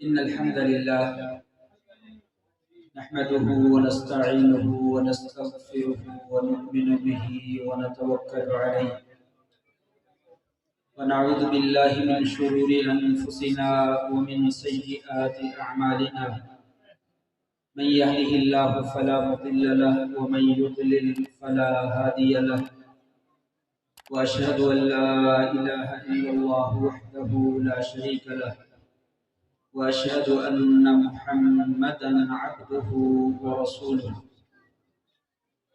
إن الحمد لله نحمده ونستعينه ونستغفره ونؤمن به ونتوكل عليه ونعوذ بالله من شرور أنفسنا ومن سيئات أعمالنا من يهده الله فلا مضل له ومن يضلل فلا هادي له وأشهد أن لا إله إلا الله وحده لا شريك له وأشهد أن محمدا عبده ورسوله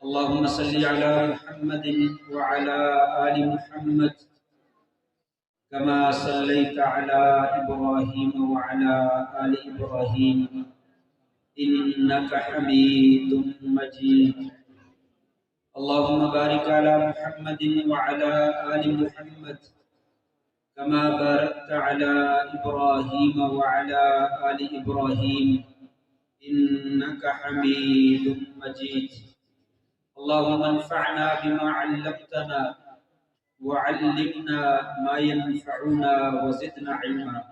اللهم صل على محمد وعلى آل محمد كما صليت على إبراهيم وعلى آل إبراهيم إنك حميد مجيد اللهم بارك على محمد وعلى آل محمد كما باركت على إبراهيم وعلى آل إبراهيم إنك حميد مجيد اللهم انفعنا بما علمتنا وعلمنا ما ينفعنا وزدنا علما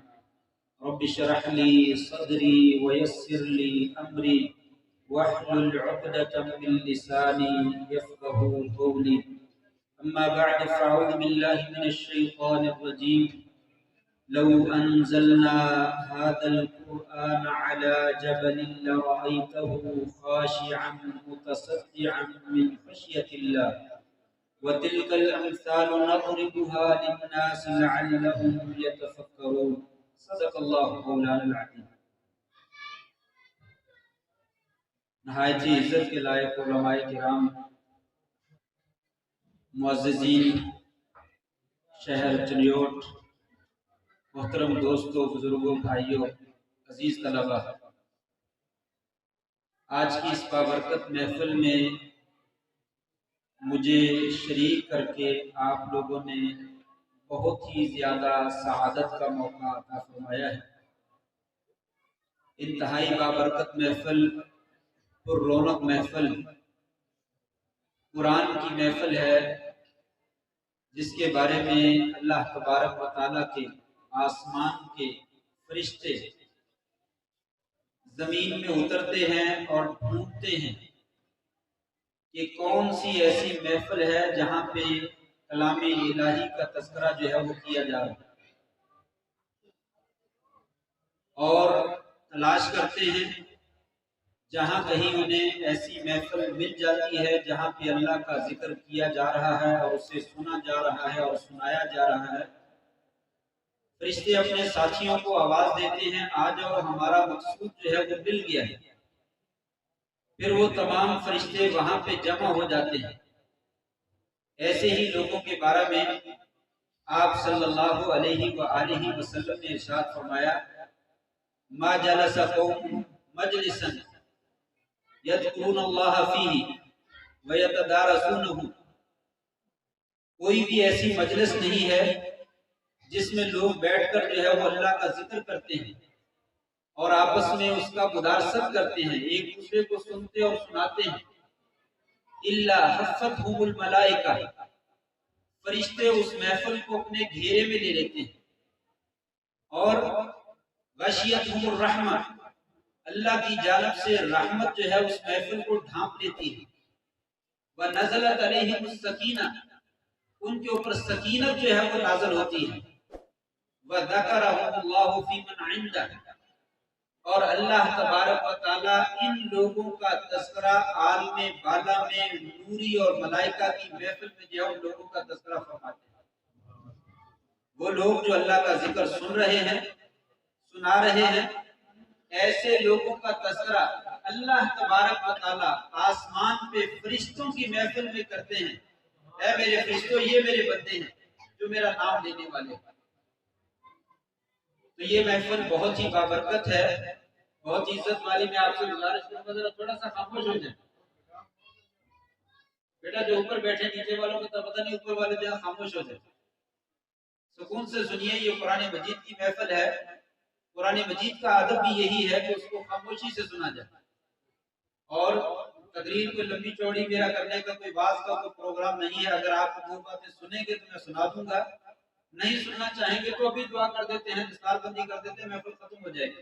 رب اشرح لي صدري ويسر لي أمري واحلل عقدة من لساني يفقه قولي أما بعد فأعوذ بالله من الشيطان الرجيم لو أنزلنا هذا القرآن على جبل لرأيته خاشعا متصدعا من خشية الله وتلك الأمثال نضربها للناس لعلهم يتفكرون صدق الله مولانا العظيم نہایت ہی عزت کے لائق علماء کرام معززین شہر چنیوٹ محترم دوستوں بزرگوں بھائیوں عزیز طلباء آج کی اس بابرکت محفل میں مجھے شریک کر کے آپ لوگوں نے بہت ہی زیادہ سعادت کا موقع عطا فرمایا ہے انتہائی بابرکت محفل پر رونق محفل قرآن کی محفل ہے جس کے بارے میں اللہ تبارک و تعالیٰ کے آسمان کے فرشتے زمین میں اترتے ہیں اور ڈھونڈتے ہیں کہ کون سی ایسی محفل ہے جہاں پہ کلام الہی کا تذکرہ جو ہے وہ کیا جا رہا ہے اور تلاش کرتے ہیں جہاں کہیں انہیں ایسی محفل مل جاتی ہے جہاں پہ اللہ کا ذکر کیا جا رہا ہے اور اسے سنا جا رہا ہے اور سنایا جا رہا ہے فرشتے اپنے ساتھیوں کو آواز دیتے ہیں آ جاؤ ہمارا مقصود جو ہے وہ مل گیا ہے پھر وہ تمام فرشتے وہاں پہ جمع ہو جاتے ہیں ایسے ہی لوگوں کے بارے میں آپ صلی اللہ علیہ وآلہ وسلم نے ارشاد فرمایا ما جلس قوم مجلسا یذکرون اللہ فیہ ویتدارسونہ کوئی بھی ایسی مجلس نہیں ہے جس میں لوگ بیٹھ کر جو ہے وہ اللہ کا ذکر کرتے ہیں اور آپس میں اس کا مدارست کرتے ہیں ایک دوسرے کو سنتے اور سناتے ہیں الا حفتہم الملائکہ فرشتے اس محفل کو اپنے گھیرے میں لے لیتے ہیں اور غشیتہم الرحمہ اللہ کی جانب سے رحمت جو ہے اس محفل کو ڈھانپ لیتی ہے وَنَزَلَتْ عَلَيْهِمُ السَّكِينَةُ ان کے اوپر سکینت جو ہے وہ نازل ہوتی ہے وَذَكَرَهُمُ اللَّهُ فِي مَنْ عِنْدَهُ اور اللہ تبارک و تعالیٰ ان لوگوں کا تذکرہ عالم بالا میں نوری اور ملائکہ کی محفل میں جو ان لوگوں کا تذکرہ فرماتے ہیں وہ لوگ جو اللہ کا ذکر سن رہے ہیں سنا رہے ہیں ایسے لوگوں کا تذکرہ اللہ تبارک و تعالیٰ آسمان پہ فرشتوں کی محفل میں کرتے ہیں اے میرے فرشتوں یہ میرے بندے ہیں جو میرا نام لینے والے ہیں تو یہ محفل بہت ہی بابرکت ہے بہت عزت والی میں آپ سے گزارش کروں گا ذرا تھوڑا سا خاموش ہو جائیں بیٹا جو اوپر بیٹھے نیچے والوں کو تو پتہ نہیں اوپر والے جو خاموش ہو جائیں سکون سے سنیے یہ قرآن مجید کی محفل ہے قرآن مجید کا ادب بھی یہی ہے کہ اس کو خاموشی سے سنا جائے اور تقریر کوئی لمبی چوڑی میرا کرنے کا کوئی باز کا کوئی پروگرام نہیں ہے اگر آپ دو باتیں سنیں گے تو میں سنا دوں گا نہیں سننا چاہیں گے تو ابھی دعا کر دیتے ہیں دستار بندی کر دیتے ہیں محفل ختم ہو جائے گی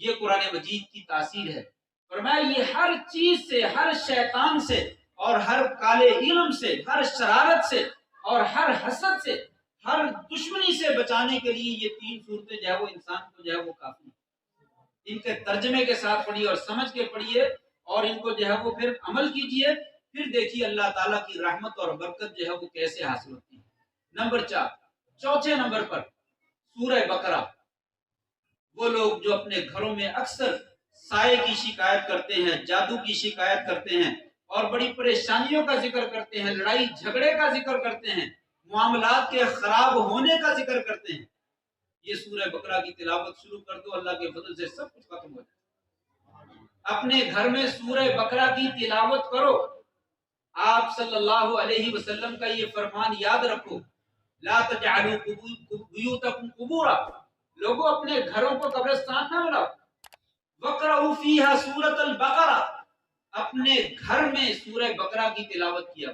یہ قرآن مجید کی تاثیر ہے۔ فرمایا یہ ہر چیز سے، ہر شیطان سے اور ہر کالے علم سے، ہر شرارت سے اور ہر حسد سے، ہر دشمنی سے بچانے کے لیے یہ 3 صورتیں جو ہے وہ انسان کو جو ہے وہ کافی، ان کے ترجمے کے ساتھ پڑھیے اور سمجھ کے پڑھیے اور ان کو جو ہے وہ پھر عمل کیجئے، پھر دیکھیے اللہ تعالیٰ کی رحمت اور برکت جو ہے وہ کیسے حاصل ہوتی ہے۔ نمبر 4، چوتھے نمبر پر سورہ بقرہ۔ وہ لوگ جو اپنے گھروں میں اکثر سائے کی شکایت کرتے ہیں، جادو کی شکایت کرتے ہیں اور بڑی پریشانیوں کا ذکر کرتے ہیں، لڑائی جھگڑے کا ذکر کرتے ہیں، معاملات کے خراب ہونے کا ذکر کرتے ہیں، یہ سورہ بقرہ کی تلاوت شروع کر دو، اللہ کے فضل سے سب کچھ ختم ہو جائے۔ اپنے گھر میں سورہ بقرہ کی تلاوت کرو۔ آپ صلی اللہ علیہ وسلم کا یہ فرمان یاد رکھو، لا تجعلوا بیوتکم قبورا، لوگوں اپنے گھروں کو قبرستان نہ بناؤ۔ وقرؤوا فیہا سورۃ البقرہ، اپنے گھر میں سورہ بقرہ کی تلاوت کیا۔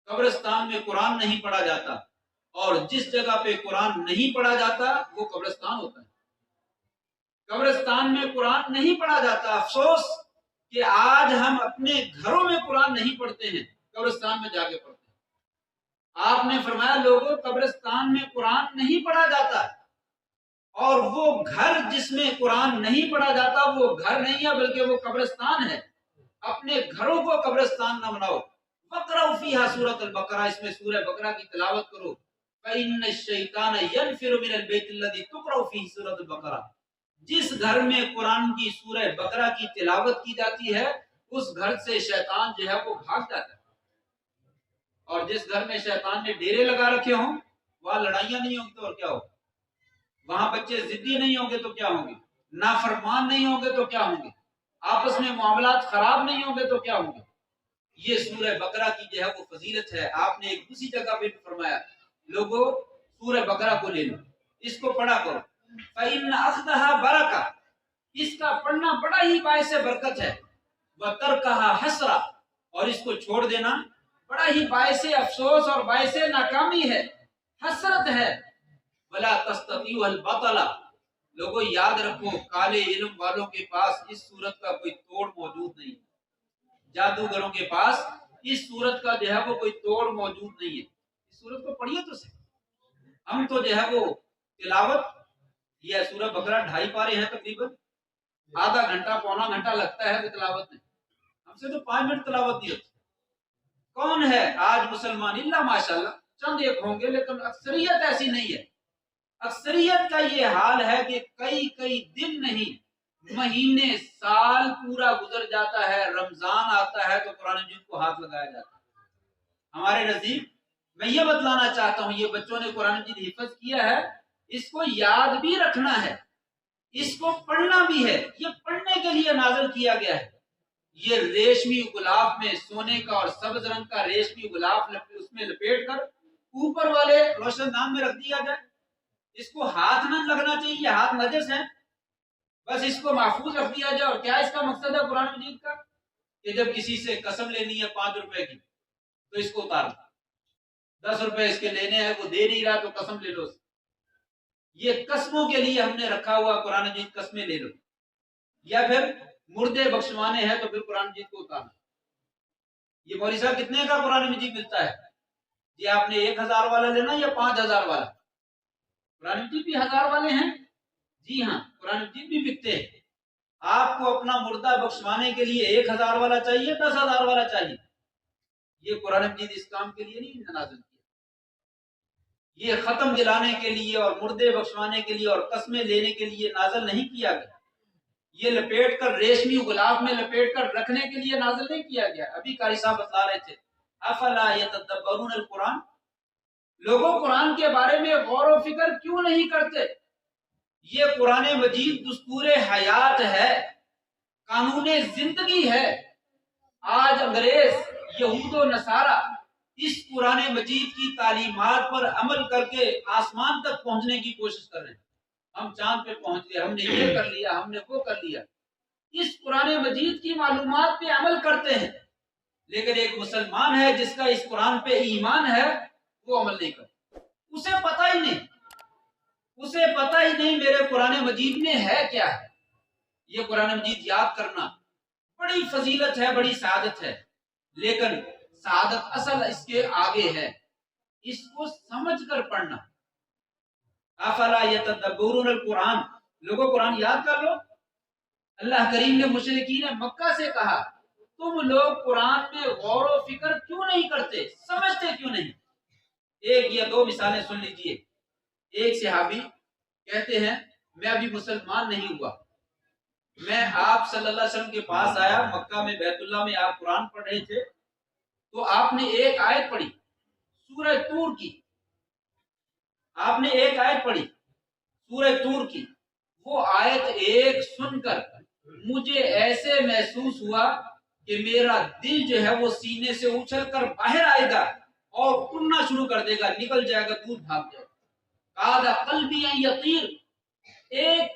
قبرستان میں قرآن نہیں پڑھا جاتا، اور جس جگہ پہ قرآن نہیں پڑھا جاتا وہ قبرستان ہوتا ہے۔ قبرستان میں قرآن نہیں پڑھا جاتا، افسوس کہ آج ہم اپنے گھروں میں قرآن نہیں پڑھتے ہیں، قبرستان میں جا کے پڑھتے ہیں۔ آپ نے فرمایا لوگوں قبرستان میں قرآن نہیں پڑھا جاتا، اور وہ گھر جس میں قرآن نہیں پڑھا جاتا وہ گھر نہیں ہے بلکہ وہ قبرستان ہے۔ اپنے گھروں کو قبرستان نہ بناؤ۔ وقرؤوا فیہا سورۃ البقرہ، اس میں سورہ بقرہ کی تلاوت کرو۔ فإن الشیطان ينفر من البیت الذی تقرأ فیہ سورۃ البقرہ، جس گھر میں قرآن کی سورہ بقرہ کی تلاوت کی جاتی ہے اس گھر سے شیطان جو ہے وہ بھاگ جاتا ہے، اور جس گھر میں شیطان نے ڈیرے لگا رکھے ہوں وہاں لڑائیاں نہیں ہوں گی تو اور کیا ہوگا، وہاں بچے ضدی نہیں ہوں گے تو کیا ہوں گے، نافرمان نہیں ہوں گے تو کیا ہوں گے، آپس میں معاملات خراب نہیں ہوں گے تو کیا ہوں گے۔ یہ سورہ بقرہ کی جو ہے وہ فضیلت ہے۔ آپ نے ایک دوسری جگہ پہ فرمایا لوگوں سورہ بقرہ کو لے لو، اس کو پڑھا کرو۔ فإن أخذها برکہ، اس کا پڑھنا بڑا ہی باعث برکت ہے۔ وترکها حسرہ، اور اس کو چھوڑ دینا بڑا ہی باعث افسوس اور باعث ناکامی ہے، حسرت ہے۔ ولا تستطيعوا البطل، لوگوں یاد رکھو کالے علم والوں کے پاس اس صورت کا کوئی توڑ موجود نہیں، جادوگروں کے پاس اس صورت کا جو ہے وہ کوئی توڑ موجود نہیں ہے۔ اس صورت کو پڑھیے تو صحیح۔ ہم تو جو ہے وہ تلاوت، یہ سورہ بقرہ 2.5 پارے ہیں تقریباً، آدھا گھنٹہ پونا گھنٹہ لگتا ہے تلاوت میں، ہم سے تو 5 منٹ تلاوت نہیں ہوتی۔ کون ہے آج مسلمان، اللہ ماشاءاللہ چند ایک ہوں گے، لیکن اکثریت ایسی نہیں ہے۔ اکثریت کا یہ حال ہے کہ کئی دن نہیں، مہینے سال پورا گزر جاتا ہے، رمضان آتا ہے تو قرآن مجید کو ہاتھ لگایا جاتا ہے۔ ہمارے نزدیک میں یہ بتلانا چاہتا ہوں، یہ بچوں نے قرآن مجید حفظ کیا ہے، اس کو یاد بھی رکھنا ہے، اس کو پڑھنا بھی ہے، یہ پڑھنے کے لیے نازل کیا گیا ہے۔ یہ ریشمی غلاف میں سونے کا اور سبز رنگ کا ریشمی غلاف اس میں لپیٹ کر اوپر والے روشن دان میں رکھ دیا جائے، اس کو ہاتھ نہ لگنا چاہیے، یہ ہاتھ نجس ہیں، بس اس کو محفوظ رکھ دیا جائے۔ اور کیا اس کا مقصد ہے قرآن مجید کا، کہ جب کسی سے قسم لینی ہے 5 روپے کی تو اس کو اتار دو، 10 روپے اس کے لینے ہیں وہ دے نہیں رہا تو قسم لے لو، یہ قسموں کے لیے ہم نے رکھا ہوا قرآن مجید، قسمیں لے لو۔ یا پھر مردے بخشوانے ہیں تو پھر قرآن مجید کو اتارنا۔ یہ مولوی صاحب کتنے کا قرآن مجید ملتا ہے جی، آپ نے 1000 والا لینا یا 5000 والا؟ قرآن مجید بھی 1000 والے ہیں، جی ہاں قرآن مجید بھی بکتے ہیں۔ آپ کو اپنا مردہ بخشوانے کے لیے 1000 والا چاہیے، 10,000 والا چاہیے؟ یہ قرآن مجید اس کام کے لیے نہیں نازل کیا، یہ ختم دلانے کے لیے اور مردے بخشوانے کے لیے اور قسمیں لینے کے لیے نازل نہیں کیا گیا، یہ لپیٹ کر ریشمی غلاف میں لپیٹ کر رکھنے کے لیے نازل نہیں کیا گیا۔ ابھی قاری صاحب بتلا رہے تھے افلا یتدبرون القرآن، لوگوں قرآن کے بارے میں غور و فکر کیوں نہیں کرتے؟ یہ قرآن مجید دستور حیات ہے، قانون زندگی ہے۔ آج انگریز، یہود و نصارہ اس قرآن مجید کی تعلیمات پر عمل کر کے آسمان تک پہنچنے کی کوشش کر رہے ہیں۔ ہم چاند پہ پہنچ گئے، ہم نے یہ کر لیا، ہم نے وہ کر لیا۔ اس قرآن مجید کی معلومات پہ عمل کرتے ہیں، لیکن ایک مسلمان ہے جس کا اس قرآن پہ ایمان ہے، وہ عمل نہیں کرتا، اسے پتہ ہی نہیں، اسے پتہ ہی نہیں میرے قرآن مجید میں ہے کیا ہے۔ یہ قرآن مجید یاد کرنا بڑی فضیلت ہے، بڑی سعادت ہے، لیکن سعادت اصل اس کے آگے ہے، اس کو سمجھ کر پڑھنا۔ افلا یتدبرون القرآن، لوگوں قرآن یاد کر لو۔ اللہ کریم نے مشرکین مکہ سے کہا تم لوگ قرآن میں غور و فکر کیوں نہیں کرتے، سمجھتے کیوں نہیں؟ ایک یا دو مثالیں سن لیجئے۔ ایک صحابی کہتے ہیں میں ابھی مسلمان نہیں ہوا، میں آپ صلی اللہ علیہ وسلم کے پاس آیا، مکہ میں بیت اللہ میں آپ قرآن پڑھ رہے تھے، تو آپ نے ایک آیت پڑھی سورہ طور کی، آپ نے ایک آیت پڑھی سورہ طور کی، وہ آیت ایک سن کر مجھے ایسے محسوس ہوا کہ میرا دل جو ہے وہ سینے سے اچھل کر باہر آئے گا اور اڑنا شروع کر دے گا، نکل جائے گا، دور بھاگ جائے گا۔ قال قلبی ان یطیر، ایک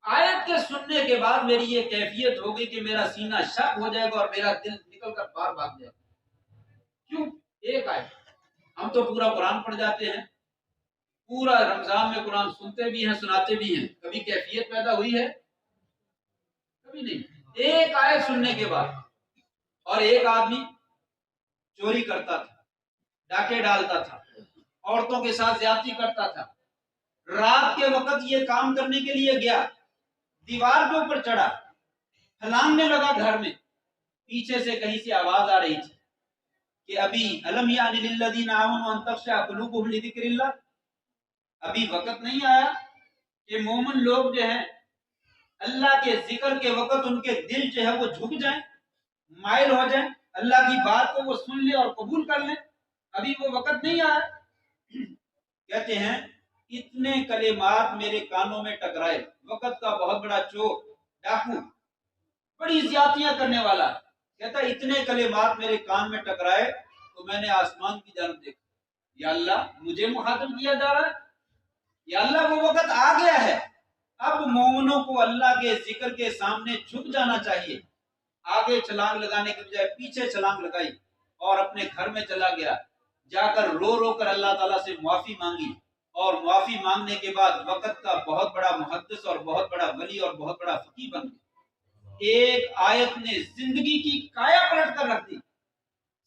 آیت کے سننے کے بعد میری یہ کیفیت ہوگی کہ میرا سینہ شک ہو جائے گا اور میرا دل نکل کر باہر بھاگ جائے گا۔ کیوں؟ ایک آیت۔ ہم تو پورا قرآن پڑھ جاتے ہیں، پورا رمضان میں قرآن سنتے بھی ہیں، سناتے بھی ہیں، کبھی کیفیت پیدا ہوئی ہے؟ کبھی نہیں۔ ایک آیت سننے کے بعد، اور ایک آدمی چوری کرتا تھا، ڈاکے ڈالتا تھا، عورتوں کے ساتھ زیادتی کرتا تھا، رات کے وقت یہ کام کرنے کے لیے گیا، دیوار کے اوپر چڑھا، پھلانگنے لگا گھر میں، پیچھے سے کہیں سے آواز آ رہی تھی کہ ابھی الم یعن للذین آمنوا ان تخشع قلوبهم لذکر اللہ، ابھی وقت نہیں آیا کہ مومن لوگ جو ہیں اللہ کے ذکر کے وقت ان کے دل جو ہے وہ جھک جائیں، مائل ہو جائیں، اللہ کی بات کو وہ سن لیں اور قبول کر لیں، ابھی وہ وقت نہیں آیا۔ کہتے ہیں اتنے کلمات میرے کانوں میں ٹکرائے، وقت کا بہت بڑا چور، ڈاکو، بڑی زیادتیاں کرنے والا، کہتا ہے اتنے کلمات میرے کان میں ٹکرائے تو میں نے آسمان کی جانب دیکھا، یا اللہ مجھے مخاطب کیا جا رہا ہے، یا اللہ وہ وقت آ گیا ہے، اب مومنوں کو اللہ کے ذکر کے سامنے جھک جانا چاہیے۔ آگے چھلانگ لگانے کے بجائے پیچھے چھلانگ لگائی اور اپنے گھر میں چلا گیا، جا کر رو رو کر اللہ تعالیٰ سے معافی مانگی، اور معافی مانگنے کے بعد وقت کا بہت بڑا محدث اور بہت بڑا ولی اور بہت بڑا فقیہ بن گیا۔ ایک آیت نے زندگی کی کایا پلٹ کر رکھ دی،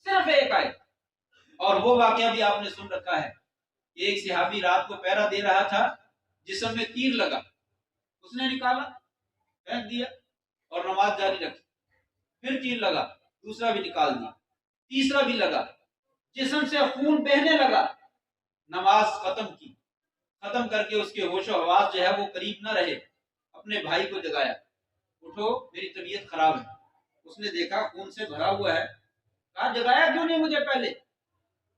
صرف ایک آیت۔ اور وہ واقعہ بھی آپ نے سن رکھا ہے، ایک صحابی رات کو پہرا دے رہا تھا، جسم میں تیر لگا، اس نے نکالا، پھینک دیا اور نماز جاری رکھی، پھر تیر لگا، دوسرا بھی نکال دیا، تیسرا بھی لگا، جسم سے خون بہنے لگا، نماز ختم کی، ختم کر کے اس کے ہوش و حواس جو ہے وہ قریب نہ رہے، اپنے بھائی کو جگایا، اٹھو میری طبیعت خراب ہے، اس نے دیکھا خون سے بھرا ہوا ہے، کہا جگایا کیوں نہیں مجھے پہلے؟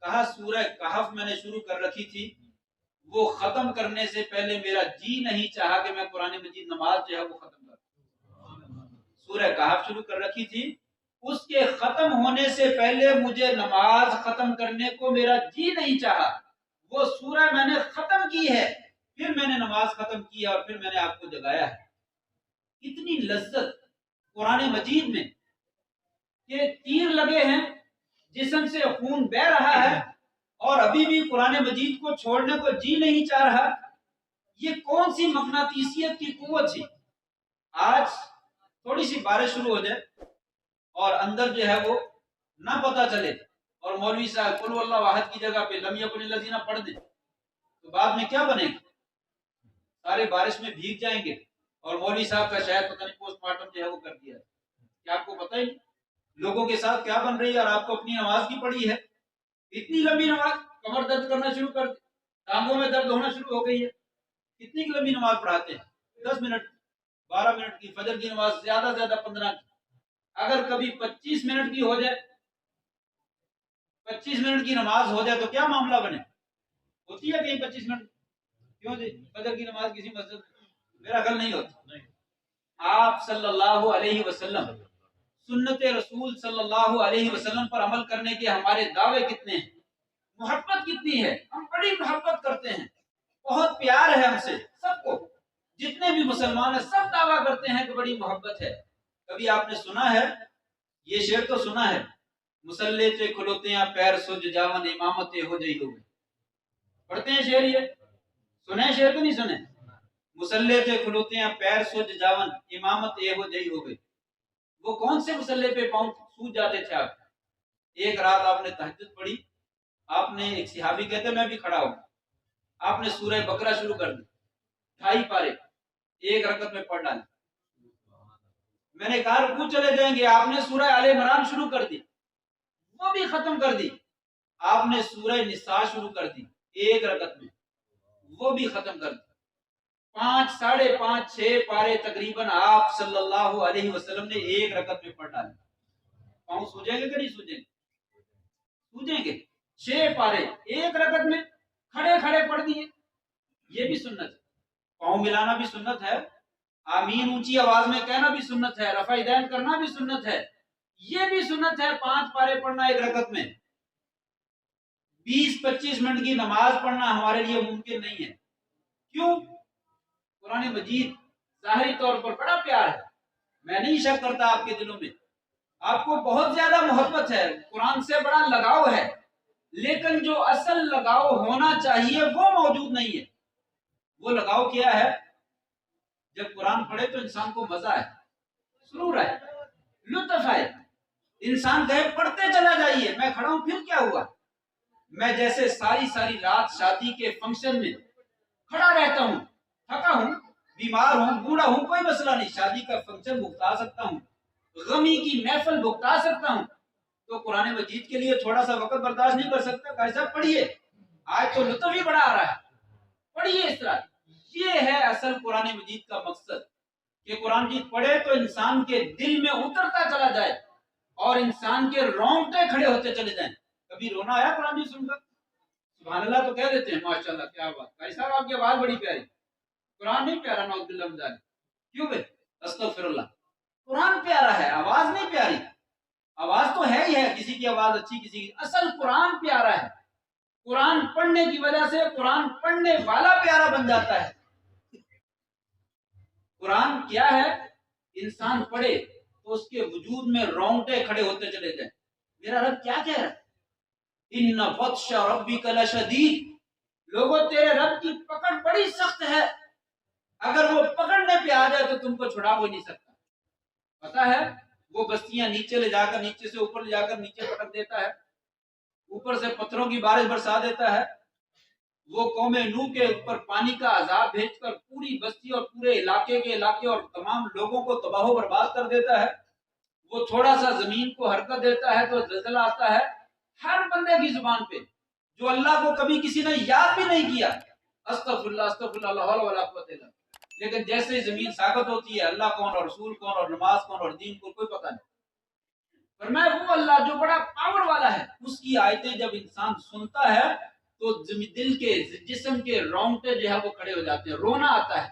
کہا سورہ کہف میں نے شروع کر رکھی تھی، وہ ختم کرنے سے پہلے میرا جی نہیں چاہا کہ میں قرآن مجید نماز جو ہے وہ ختم کروں۔ سورہ کہف شروع کر رکھی تھی، اس کے ختم ہونے سے پہلے مجھے نماز ختم کرنے کو میرا جی نہیں چاہا، وہ سورہ میں نے ختم کی ہے، پھر میں نے نماز ختم کی ہے اور پھر میں نے آپ کو جگایا ہے۔ اتنی لذت قرآن مجید میں کہ تیر لگے ہیں، جسم سے خون بہ رہا ہے اور ابھی بھی قرآن مجید کو چھوڑنے کو جی نہیں چاہ رہا، یہ کون سی مقناطیسیت کی قوت تھی؟ آج تھوڑی سی بارش شروع ہو جائے اور اندر جو ہے وہ نہ پتہ چلے اور مولوی صاحب قل اللہ واحد کی جگہ پہ لم یکن الذین پڑھ دیں، تو بعد میں کیا بنے گا؟ سارے بارش میں بھیگ جائیں گے اور مولوی صاحب کا شاید پتہ نہیں پوسٹ مارٹم جو ہے وہ کر دیا ہے، کیا آپ کو پتہ ہی لوگوں کے ساتھ کیا بن رہی ہے، اور آپ کو اپنی نماز کی پڑھی ہے، اتنی لمبی نماز، کمر درد کرنا شروع کر دی، ٹانگوں میں درد ہونا شروع ہو گئی ہے، کتنی لمبی نماز پڑھاتے ہیں؟ 10 منٹ 12 منٹ کی، فجر کی نماز زیادہ سے زیادہ 15 کی، اگر کبھی 25 منٹ کی ہو جائے، 25 منٹ کی نماز ہو جائے تو کیا معاملہ بنے؟ ہوتی ہے کہیں 25 منٹ؟ کیوں جی فجر کی نماز کسی مسجد میرا خیال نہیں ہوتی۔ آپ صلی اللہ علیہ وسلم، سنت رسول صلی اللہ علیہ وسلم پر عمل کرنے کے ہمارے دعوے کتنے ہیں، محبت کتنی ہے، ہم بڑی محبت کرتے ہیں، بہت پیار ہے ہم سے، سب کو، جتنے بھی مسلمان ہیں سب دعویٰ کرتے ہیں کہ بڑی محبت ہے۔ کبھی آپ نے سنا ہے، یہ شعر تو سنا ہے، مسلے تے کھلوتے ہیں پیر سج جاون امامت ہو جئی ہوئے، پڑھتے ہیں شعر، یہ سنے شعر کو نہیں سنے؟ مسلح تے کھلوتے ہیں پیر سوج جاون امامت اے ہو جئی ہو گئی. وہ کون سے مسلح پہ پاؤں سوج جاتے تھے آپ؟ ایک رات آپ نے تہجد پڑھی, آپ نے, ایک صحابی کہتے میں بھی کھڑا ہوں, آپ نے سورہ بقرہ شروع کر دی, 2.5 پارے ایک رکعت میں پڑھ ڈالے. میں نے کہا رکوع چلے جائیں گے, آپ نے سورہ آل عمران شروع کر دی, وہ بھی ختم کر دی. آپ نے سورہ نساء شروع کر دی ایک رکعت میں, وہ بھی ختم کر دی. 5, 5.5, 6 پارے تقریباً آپ صلی اللہ علیہ وسلم نے ایک رکعت میں پڑھ ڈالے. پاؤں سوجیں گے کہ نہیں سوجیں گے؟ سوجیں گے. 6 پارے ایک رکعت میں کھڑے کھڑے پڑھ دیے, یہ بھی سنت ہے. پاؤں ملانا بھی سنت ہے, آمین اونچی آواز میں کہنا بھی سنت ہے, رفع یدین کرنا بھی سنت ہے, یہ بھی سنت ہے. 5 پارے پڑھنا ایک رکعت میں. 20-25 منٹ کی نماز پڑھنا ہمارے لیے ممکن نہیں ہے. کیوں؟ قرآن مجید ظاہری طور پر بڑا پیار ہے, میں نہیں شک کرتا آپ کے دلوں میں آپ کو بہت زیادہ محبت ہے, قرآن سے بڑا لگاؤ ہے, لیکن جو اصل لگاؤ ہونا چاہیے وہ موجود نہیں ہے. وہ لگاؤ کیا ہے؟ جب قرآن پڑھے تو انسان کو مزہ ہے, سرور ہے, لطف ہے. انسان کہے پڑھتے چلا جائیے, میں کھڑا ہوں پھر کیا ہوا. میں جیسے ساری رات شادی کے فنکشن میں کھڑا رہتا ہوں, تھکا ہوں, بیمار ہوں, بوڑھا ہوں, کوئی مسئلہ نہیں, شادی کا فنکشن بھگتا سکتا ہوں, غمی کی محفل بھگتا سکتا ہوں. تو قرآن مجید کے لیے تھوڑا سا وقت برداشت نہیں کر سکتا؟ کیسا پڑھیے, آج تو لطف ہی بڑا آ رہا ہے, پڑھیے اس طرح. یہ ہے اصل قرآن مجید کا مقصد, کہ قرآن مجید پڑھے تو انسان کے دل میں اترتا چلا جائے اور انسان کے رونگٹے کھڑے ہوتے چلے جائیں. کبھی رونا آیا قرآن مجید سن کر؟ سبحان اللہ تو کہہ دیتے ہیں, ماشاءاللہ کیا بات, کیسا آپ کی آواز بڑی پیاری. قرآن نہیں پیارا, نعوذ باللہ من ذالک. کیوں بھائی؟ استغفر اللہ. قرآن پیارا ہے, آواز نہیں پیاری. آواز تو ہے ہی ہے, کسی کی آواز اچھی, کسی کی, اصل قرآن پیارا ہے. قرآن پڑھنے کی وجہ سے قرآن پڑھنے والا پیارا بن جاتا ہے. قرآن کیا ہے؟ انسان پڑھے تو اس کے وجود میں رونگٹے کھڑے ہوتے چلے جائیں. میرا رب کیا کہہ رہا ہے؟ ان بطش ربک لشدید, لوگوں تیرے رب کی پکڑ بڑی سخت ہے, اگر وہ پکڑنے پہ آ جائے تو تم کو چھڑا ہو نہیں سکتا. پتا ہے وہ بستیاں نیچے لے جا کر, نیچے سے اوپر لے جا کر نیچے پٹک دیتا ہے, اوپر سے پتھروں کی بارش برسا دیتا ہے. وہ قوم نوح کے اوپر پانی کا عذاب بھیج کر پوری بستی اور پورے علاقے اور تمام لوگوں کو تباہ و برباد کر دیتا ہے. وہ تھوڑا سا زمین کو حرکت دیتا ہے تو زلزلہ آتا ہے. ہر بندے کی زبان پہ جو اللہ کو کبھی کسی نے یاد بھی نہیں کیا, استغفر اللہ استغفر اللہ لا حول ولا قوت الا باللہ, لیکن جیسے ہی زمین ساکت ہوتی ہے, اللہ کون اور رسول کون اور نماز کون اور دین کو کوئی پتہ نہیں. فرمایا وہ اللہ جو بڑا پاور والا ہے, اس کی آیتیں جب انسان سنتا ہے تو دل کے جسم کے رونگٹے جو ہے وہ کھڑے ہو جاتے ہیں, رونا آتا ہے.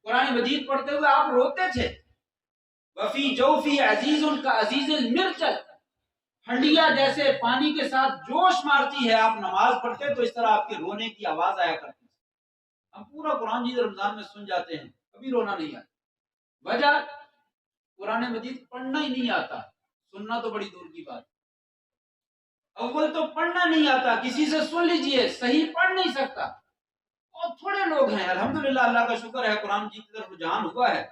قرآن مجید پڑھتے ہوئے آپ روتے تھے. وفی جوفی عزیز کا عزیز المرچل, ہنڈیا جیسے پانی کے ساتھ جوش مارتی ہے. آپ نماز پڑھتے تو اس طرح آپ کے رونے کی آواز آیا کرتی. ہم پورا قرآن مجید رمضان میں سن جاتے ہیں, کبھی رونا نہیں آتا. وجہ قرآن مجید پڑھنا ہی نہیں آتا, سننا تو بڑی دور کی بات. اول تو پڑھنا نہیں آتا, کسی سے سن لیجئے, صحیح پڑھ نہیں سکتا. اور تھوڑے لوگ ہیں, الحمدللہ اللہ کا شکر ہے, قرآن مجید کی طرف رجحان ہوا ہے.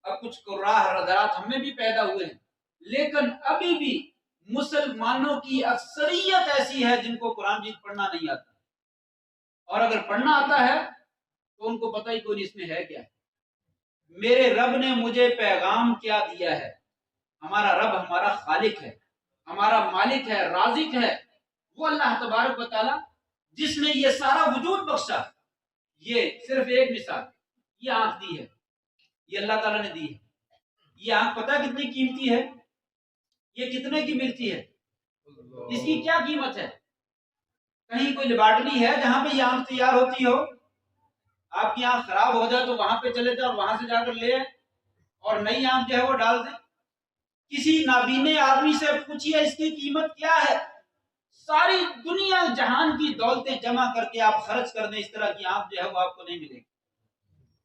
اب کچھ قراء حضرات ہم میں بھی پیدا ہوئے ہیں, لیکن ابھی بھی مسلمانوں کی اکثریت ایسی ہے جن کو قرآن مجید پڑھنا نہیں آتا, اور اگر پڑھنا آتا ہے تو ان کو پتہ ہی کوئی نہیں اس میں ہے کیا. میرے رب نے مجھے پیغام کیا دیا ہے. ہمارا رب ہمارا خالق ہے, ہمارا مالک ہے, رازق ہے, وہ اللہ تبارک و تعالی جس نے یہ سارا وجود بخشا. یہ صرف ایک مثال, یہ آنکھ دی ہے, یہ اللہ تعالیٰ نے دی ہے. یہ آنکھ پتہ کتنی قیمتی ہے, یہ کتنے کی ملتی ہے, اس کی کیا قیمت ہے؟ کہیں کوئی لیبارٹری ہے جہاں پہ یہ آنکھ تیار ہوتی ہو؟ آپ کی آنکھ خراب ہو جائے تو وہاں پہ چلے جائے اور وہاں سے جا کر لے اور نئی آنکھ جو ہے وہ ڈال دیں. کسی نابینے آدمی سے پوچھئے اس کی قیمت کیا ہے. ساری دنیا جہان کی دولتیں جمع کر کے آپ خرچ کر دیں, اس طرح کی آنکھ جو ہے وہ آپ کو نہیں ملے گی.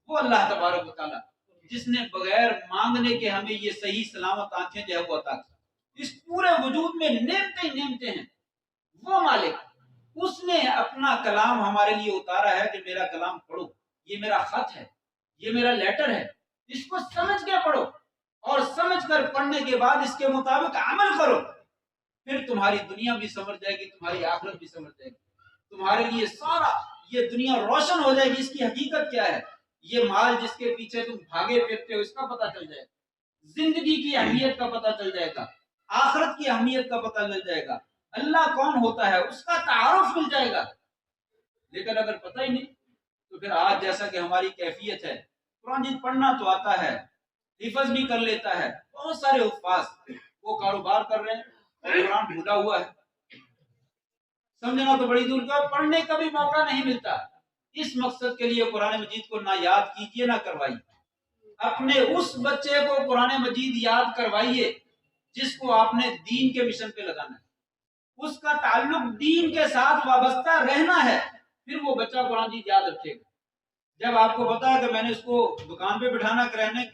وہ اللہ تبارک و تعالیٰ جس نے بغیر مانگنے کے ہمیں یہ صحیح سلامت آنکھیں جو ہے وہ عطا کی. اس پورے وجود میں نعمتیں نعمتیں ہیں. وہ مالک, اس نے اپنا کلام ہمارے لیے اتارا ہے کہ میرا کلام پڑھو, یہ میرا خط ہے, یہ میرا لیٹر ہے، اس کو سمجھ کے پڑھو، اور سمجھ کر پڑھنے کے بعد اس کے مطابق عمل کرو، پھر تمہاری دنیا بھی سمجھ جائے گی، تمہاری آخرت بھی سمجھ جائے گی، تمہارے لیے سارا یہ دنیا روشن ہو جائے گی، اس کی حقیقت کیا ہے، یہ مال جس کے پیچھے تم بھاگے پھرتے ہو اس کا پتہ چل جائے گا، زندگی کی اہمیت کا پتہ چل جائے گا، آخرت کی اہمیت کا پتہ چل جائے گا، اللہ کون ہوتا ہے اس کا تعارف مل جائے گا۔ لیکن اگر پتہ ہی نہیں تو پھر آج جیسا کہ ہماری کیفیت ہے، قرآن جی پڑھنا تو آتا ہے، حفظ بھی کر لیتا ہے، بہت سارے حفاظ وہ کاروبار کر رہے ہیں اور قرآن بھولا ہوا ہے، سمجھنا تو بڑی دور کا، پڑھنے کا بھی موقع نہیں ملتا۔ اس مقصد کے لیے قرآن مجید کو نہ یاد کیجیے نہ کروائیے، اپنے اس بچے کو قرآن مجید یاد کروائیے جس کو آپ نے دین کے مشن پہ لگانا ہے، اس کا تعلق دین کے ساتھ وابستہ رہنا ہے، پھر وہ بچہ قرآن مجید یاد رکھے گا۔ جب آپ کو پتا ہے کہ میں نے اس کو دکان پہ بٹھانا، کرانے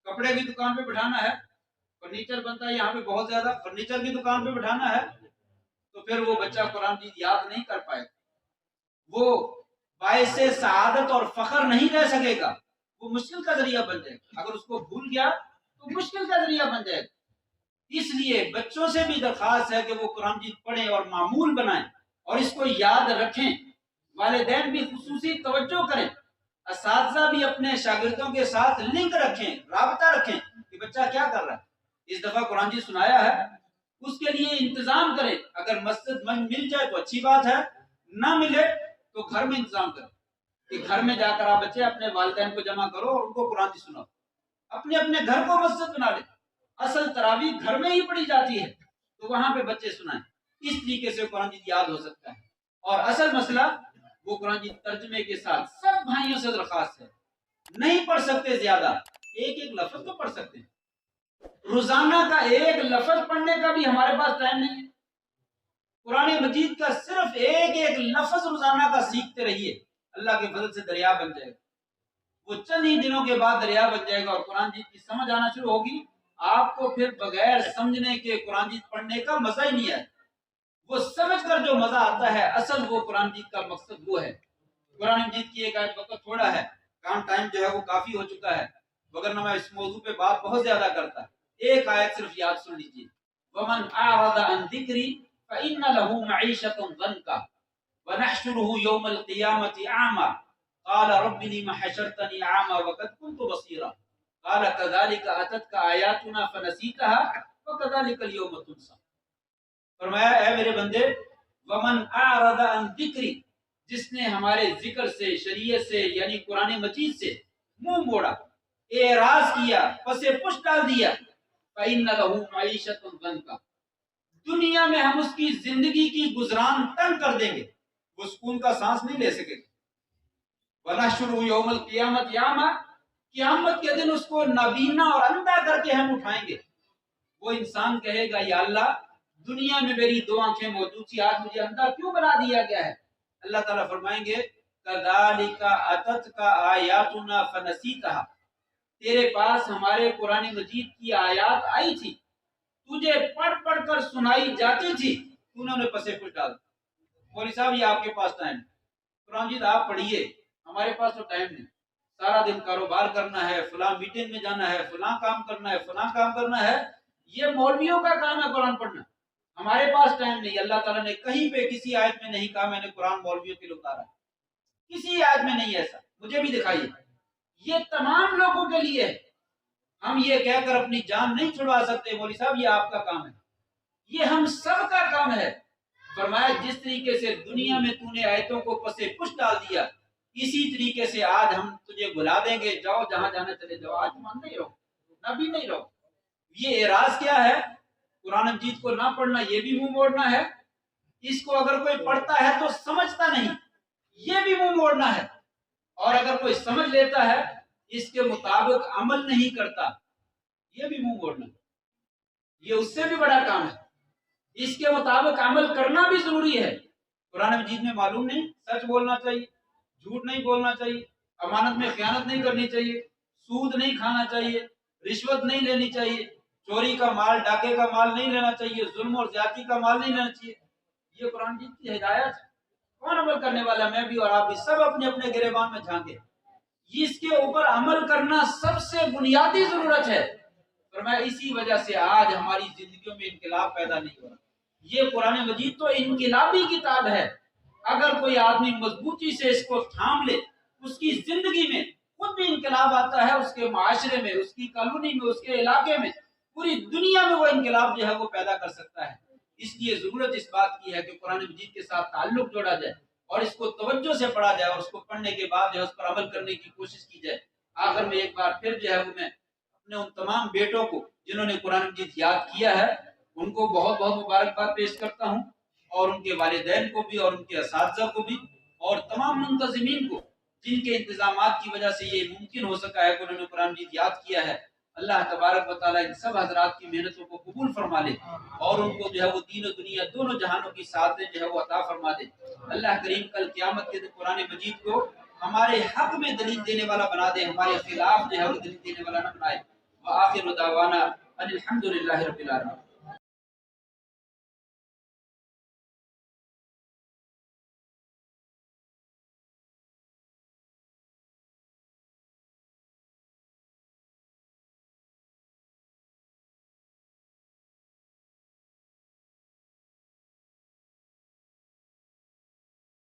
کپڑے کی دکان پہ بٹھانا ہے، فرنیچر بنتا ہے یہاں پہ بہت زیادہ، فرنیچر کی دکان پہ بٹھانا ہے، تو پھر وہ بچہ قرآن مجید یاد نہیں کر پائے گا، وہ باعث سعادت اور فخر نہیں رہ سکے گا، وہ مشکل کا ذریعہ بن جائے گا، اگر اس کو بھول گیا تو مشکل کا ذریعہ بن جائے گا۔ اس لیے بچوں سے بھی درخواست ہے کہ وہ قرآن مجید پڑھیں اور معمول بنائیں اور اس کو یاد رکھیں، والدین بھی خصوصی توجہ کریں، اساتذہ بھی اپنے شاگردوں کے ساتھ لنک رکھیں، رابطہ رکھیں کہ بچہ کیا کر رہا ہے، اس دفعہ قرآن جی سنایا ہے اس کے لیے انتظام کریں، اگر مسجد مل جائے تو اچھی بات ہے، نہ ملے تو گھر میں انتظام کریں کہ گھر میں جا کر آپ بچے اپنے والدین کو جمع کرو اور ان کو قرآن جی سناؤ، اپنے اپنے گھر کو مسجد بنا لیں، اصل تراویح گھر میں ہی پڑھی جاتی ہے تو وہاں پہ بچے سنائیں، اس طریقے سے قرآن جی یاد ہو سکتا ہے۔ اور اصل مسئلہ وہ قرآن جی ترجمے کے ساتھ سب بھائیوں سے درخواست ہے، نہیں پڑھ سکتے زیادہ، ایک ایک لفظ تو پڑھ سکتے ہیں، روزانہ کا ایک لفظ پڑھنے کا بھی ہمارے پاس ٹائم نہیں ہے، قرآن مجید کا صرف ایک ایک لفظ روزانہ کا سیکھتے رہیے، اللہ کے فضل سے دریا بن جائے گا، وہ چند ہی دنوں کے بعد دریا بن جائے گا اور قرآن جیت کی سمجھ آنا شروع ہوگی، آپ کو پھر بغیر سمجھنے کے قرآن جیت پڑھنے کا مزہ ہی نہیں ہے، وہ سمجھ کر جو مزہ آتا ہے اصل وہ قرآن جیت کا مقصد وہ ہے۔ قرآن مجید کی ایک آیت، وقت تھوڑا ہے، کام ٹائم جو ہے وہ کافی ہو چکا ہے، وگرنہ میں اس موضوع پہ بات بہت زیادہ کرتا، ایک آیت صرف یاد سن لیجیے، وَمَنْ أَعْرَضَ عَنْ ذِكْرِي فَإِنَّ لَهُ مَعِيشَةً ضَنْكًا وَنَحْشُرُهُ يَوْمَ الْقِيَامَةِ أَعْمَى قَالَ رَبِّ لِمَ حَشَرْتَنِي أَعْمَى وَقَدْ كُنْتُ بَصِيرًا قَالَ كَذَلِكَ أَتَتْكَ آيَاتُنَا فَنَسِيتَهَا وَكَذَلِكَ الْيَوْمَ تُنسَى۔ فرمایا اے میرے بندے، وَمَنْ أَعْرَضَ عَنْ ذِكْرِي، جس نے ہمارے ذکر سے، شریعت سے یعنی قرآن مجید سے منہ موڑا، اعراض کیا، پس پشت ڈال دیا، فَإِنَّ لَهُ مَعِيشَةً ضَنْكًا، دنیا میں ہم اس کی زندگی کی گزران تنگ کر دیں گے، وہ سکون کا سانس نہیں لے سکے گا، وَنَحْشُرُهُ يَوْمَ الْقِيَامَةِ أَعْمَى، قیامت کے دن اس کو نابینا اور اندھا کر کے ہم اٹھائیں گے، وہ انسان کہے گا یا اللہ دنیا میں میری دو آنکھیں موجود تھی، آج مجھے اندھا کیوں بنا دیا گیا ہے؟ اللہ تعالیٰ فرمائیں گے کذالک اتتک آیاتنا فنسیتها، تیرے پاس ہمارے قرآن مجید کی آیات آئی تھی، تجھے پڑھ پڑھ کر سنائی جاتی تھی، تو نے انہیں پسے پش ڈال۔ مولوی صاحب یہ آپ کے پاس ٹائم ہے، قرآن مجید آپ پڑھیے، ہمارے پاس تو ٹائم نہیں، سارا دن کاروبار کرنا ہے، فلاں میٹنگ میں جانا ہے، فلاں کام کرنا ہے، فلاں کام کرنا ہے، یہ مولویوں کا کام ہے قرآن پڑھنا، ہمارے پاس ٹائم نہیں۔ اللہ تعالیٰ نے کہیں پہ کسی آیت میں نہیں کہا میں نے قرآن مولویوں کے لیے اتارا، کسی آیت میں نہیں ایسا، مجھے بھی دکھائیے، یہ تمام لوگوں کے لیے ہے، ہم یہ کہہ کر اپنی جان نہیں چھڑوا سکتے مولوی صاحب یہ آپ کا کام ہے، یہ ہم سب کا کام ہے۔ فرمایا جس طریقے سے دنیا میں تو نے آیتوں کو پسے پش ڈال دیا، اسی طریقے سے آج ہم تجھے بلا دیں گے، جاؤ جہاں جانا چلے جاؤ، آج مان نہیں رہو، نبی نہیں رہو۔ یہ اعراض کیا ہے؟ قرآن مجید کو نہ پڑھنا، یہ بھی منہ موڑنا ہے، اس کو اگر کوئی پڑھتا ہے تو سمجھتا نہیں، یہ بھی منہ موڑنا ہے، اور اگر کوئی سمجھ لیتا ہے اس کے مطابق عمل نہیں کرتا، یہ بھی منہ موڑنا ہے، یہ اس سے بھی بڑا کام ہے، اس کے مطابق عمل کرنا بھی ضروری ہے۔ قرآن مجید میں معلوم نہیں سچ بولنا چاہیے، جھوٹ نہیں بولنا چاہیے، امانت میں خیانت نہیں کرنی چاہیے، سود نہیں کھانا چاہیے، رشوت نہیں لینی چاہیے، چوری کا مال، ڈاکے کا مال نہیں لینا چاہیے، ظلم اور زیادتی کا مال نہیں لینا چاہیے، یہ قرآن کی ہدایت ہے۔ کون عمل کرنے والا؟ میں بھی اور آپ بھی، سب اپنے اپنے گریبان میں جھانکے، اس کے اوپر عمل کرنا سب سے بنیادی ضرورت ہے۔ فرمایا اسی وجہ سے آج ہماری زندگیوں میں انقلاب پیدا نہیں ہو رہا۔ یہ قرآن مجید تو انقلابی کتاب ہے، اگر کوئی آدمی مضبوطی سے اس کو تھام لے، اس کی زندگی میں خود بھی انقلاب آتا ہے، اس کے معاشرے میں، اس کی کالونی میں، اس کے علاقے میں، پوری دنیا میں وہ انقلاب جو ہے وہ پیدا کر سکتا ہے۔ اس لیے ضرورت اس بات کی ہے کہ قرآن مجید کے ساتھ تعلق جوڑا جائے اور اس کو توجہ سے پڑھا جائے، اور اس کو پڑھنے کے بعد جو ہے اس پر عمل کرنے کی کوشش کی جائے۔ آخر میں ایک بار پھر جو ہے وہ میں اپنے ان تمام بیٹوں کو جنہوں نے قرآن مجید یاد کیا ہے ان کو بہت بہت مبارکباد پیش کرتا ہوں، اور ان کے والدین کو بھی اور ان کے اساتذہ کو بھی، اور تمام منتظمین کو جن کے انتظامات کی وجہ سے یہ ممکن ہو سکا ہے کہ انہوں نے قرآن مجید یاد کیا ہے۔ اللہ تبارک و تعالیٰ ان سب حضرات کی محنتوں کو قبول فرما لے اور ان کو جو ہے وہ دین و دنیا دونوں جہانوں کی سعادتیں جو ہے وہ عطا فرما دے۔ اللہ کریم کل قیامت کے دن قرآن مجید کو ہمارے حق میں دلیل دینے والا بنا دے، ہمارے خلاف جو ہے وہ دلیل دینے والا نہ بنائے۔ وآخر دعوانا ان الحمد للہ رب العالمین۔